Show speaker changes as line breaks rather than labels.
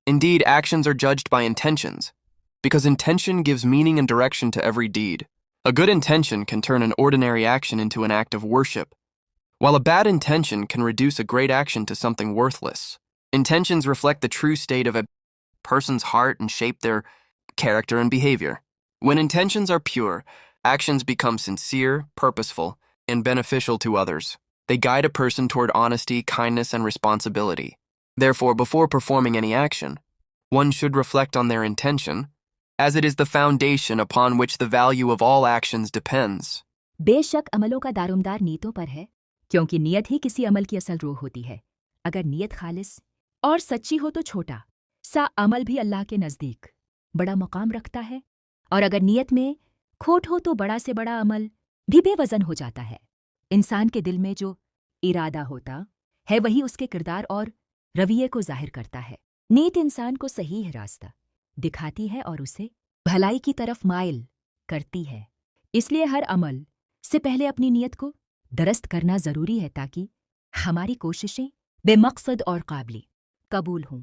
Indeed, actions are judged by intentions, because intention gives meaning and direction to every deed. A good intention can turn an ordinary action into an act of worship, while a bad intention can reduce a great action to something worthless. Intentions reflect the true state of a person's heart and shape their character and behavior. When intentions are pure, actions become sincere, purposeful, and beneficial to others. They guide a person toward honesty, kindness, and responsibility. Therefore, before performing any action, one should reflect on their intention, as it is the foundation upon which the value of all actions depends.
बेशक अमलों का दारोमदार नीयतों पर है, क्योंकि नीयत ही किसी अमल की असल रूह होती है। अगर नीयत खालिस और सच्ची हो तो छोटा सा अमल भी अल्लाह के नज़दीक बड़ा मुकाम रखता है, और अगर नीयत में खोट हो तो बड़ा से बड़ा अमल भी बेवजन हो जाता है। इंसान के दिल में जो इरादा होता है वही उसके किरदार और रवैये को जाहिर करता है। नीयत इंसान को सही है रास्ता दिखाती है और उसे भलाई की तरफ माइल करती है। इसलिए हर अमल से पहले अपनी नीयत को दुरुस्त करना ज़रूरी है ताकि हमारी कोशिशें बेमकसद और काबिल कबूल हों।